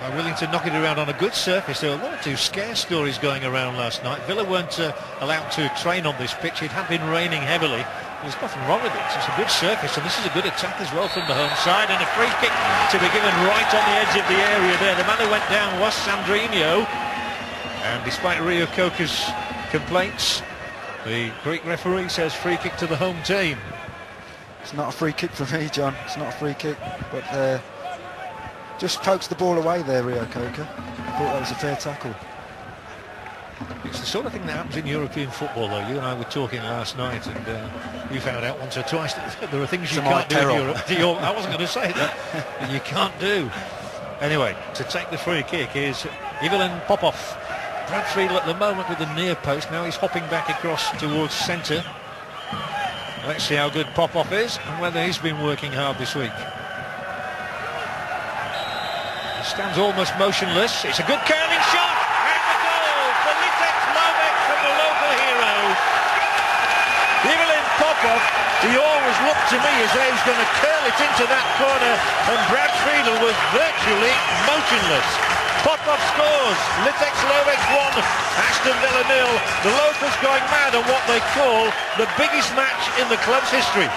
are willing to knock it around on a good surface. There were one or two scare stories going around last night. Villa weren't allowed to train on this pitch. It had been raining heavily. There's nothing wrong with it. It's a good surface, and this is a good attack as well from the home side, and a free kick to be given right on the edge of the area there. The man who went down was Sandrinho, and despite Rio Coca's complaints, the Greek referee says free kick to the home team. It's not a free kick for me, John. It's not a free kick, but just pokes the ball away there, Rio Coca. I thought that was a fair tackle. It's the sort of thing that happens in European football, though. You and I were talking last night, and you found out once or twice that there are things you can't do in Europe. I wasn't going to say that, and you can't do. Anyway, to take the free kick is Ivan Popov. Brad Friedel at the moment with the near post. Now he's hopping back across towards centre. Let's see how good Popov is and whether he's been working hard this week. He stands almost motionless. It's a good curling shot. Litex Lovech from the local hero. Ivan Popov, he always looked to me as though he was going to curl it into that corner, and Brad Friedel was virtually motionless. Popov scores. Litex Lovech 1, Aston Villa 0. The locals going mad on what they call the biggest match in the club's history.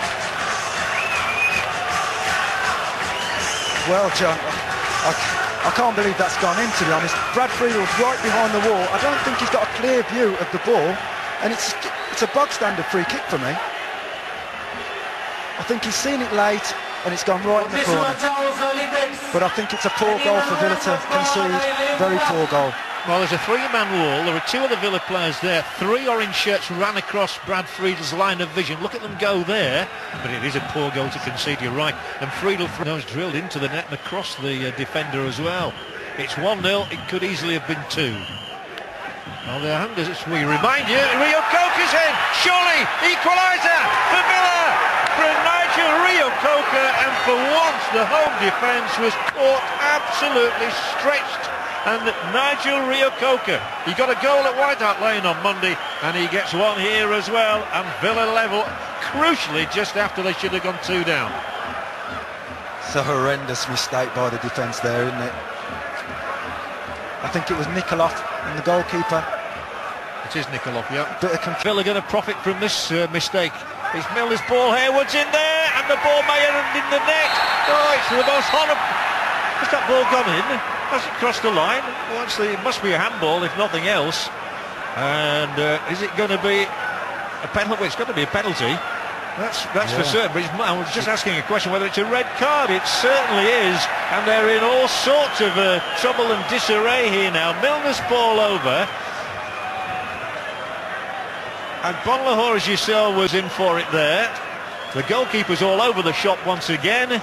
Well, John, I can't believe that's gone in, to be honest. Brad Friedel's right behind the wall. I don't think he's got a clear view of the ball, and it's a bog standard free kick for me. I think he's seen it late, and it's gone right in the corner. But I think it's a poor goal for Villa to concede. Very poor goal. Well, there's a three-man wall. There are two of the Villa players there. Three orange shirts ran across Brad Friedel's line of vision. Look at them go there. But it is a poor goal to concede, you're right. And Friedel was drilled into the net and across the defender as well. It's 1-0. It could easily have been 2. On the hand, as we remind you, Rio Coca's in. Surely, equaliser for Villa from Nigel Rio Coca. And for once, the home defence was caught absolutely stretched. And Nigel Rio Coca, he got a goal at White Hart Lane on Monday, and he gets one here as well, and Villa level, crucially, just after they should have gone 2 down. It's a horrendous mistake by the defence there, isn't it? I think it was Nikolov and the goalkeeper. It is Nikolov, yeah. Villa going to profit from this mistake. It's Milner's ball, Harewood's in there, and the ball may end in the net. Oh, it's the most horrible. Has that ball gone in? Has it crossed the line? Well, actually, it must be a handball, if nothing else. And is it going to be a penalty? It's got to be a penalty. That's for certain. But I was just asking a question whether it's a red card. It certainly is. And they're in all sorts of trouble and disarray here now. Milner's ball over. And Bonlahor, as you saw, was in for it there. The goalkeeper's all over the shop once again.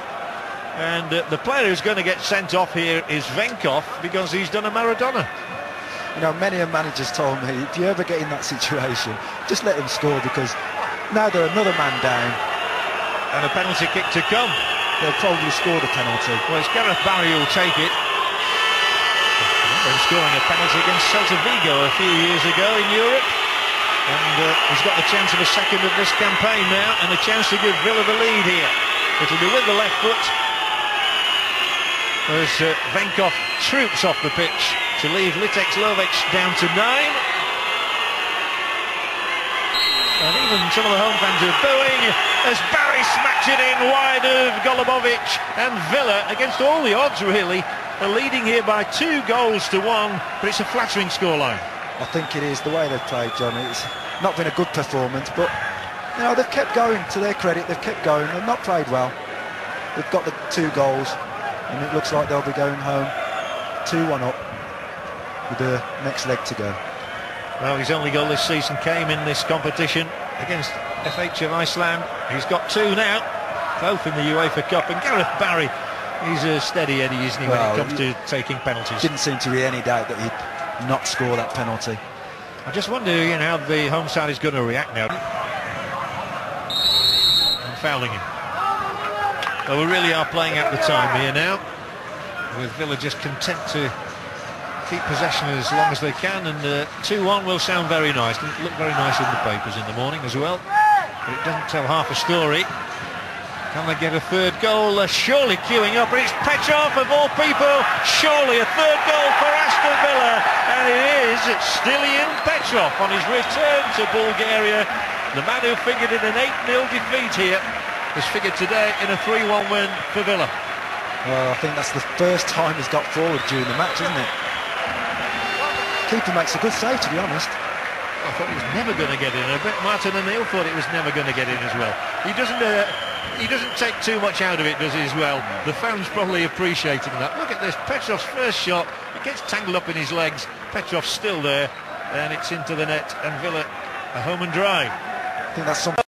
And the player who's going to get sent off here is Venkov, because he's done a Maradona. You know, many a manager's told me, if you ever get in that situation, just let him score, because now they're another man down. And a penalty kick to come. They'll probably score the penalty. Well, it's Gareth Barry who'll take it. Been scoring a penalty against Celta Vigo a few years ago in Europe. And he's got the chance of a second of this campaign now, and a chance to give Villa the lead here. It'll be with the left foot. As Venkov troops off the pitch to leave Litex Lovech down to 9. And even some of the home fans are booing as Barry smacks it in wide of Golubovic. And Villa, against all the odds really, are leading here by 2 goals to 1. But it's a flattering scoreline. I think it is. The way they've played, John, it's not been a good performance. But, you know, they've kept going. To their credit, they've kept going. They've not played well. They've got the 2 goals. And it looks like they'll be going home 2-1 up with the next leg to go. Well, his only goal this season came in this competition against FH of Iceland. He's got 2 now, both in the Uefa Cup. And Gareth Barry, he's a steady Eddie, isn't he, when it comes to taking penalties? Didn't seem to be any doubt that he'd not score that penalty. I just wonder, you know, how the home side is going to react now. And fouling him. Well, we really are playing out the time here now, with Villa just content to keep possession as long as they can, and 2-1 will sound very nice. It'll look very nice in the papers in the morning as well, but it doesn't tell half a story. Can they get a third goal? They're surely queuing up, and it's Petrov of all people. Surely a third goal for Aston Villa, and it is Stilian Petrov on his return to Bulgaria. The man who figured in an 8-0 defeat here has figured today in a 3-1 win for Villa. Well, I think that's the first time he's got forward during the match, isn't it? Keeper makes a good save, to be honest. I thought he was never going to get in. I bet Martin O'Neill thought it was never going to get in as well. He doesn't take too much out of it, does he, as well? The fans probably appreciating that. Look at this, Petrov's first shot. It gets tangled up in his legs. Petrov's still there, and it's into the net, and Villa are home and dry. I think that's something.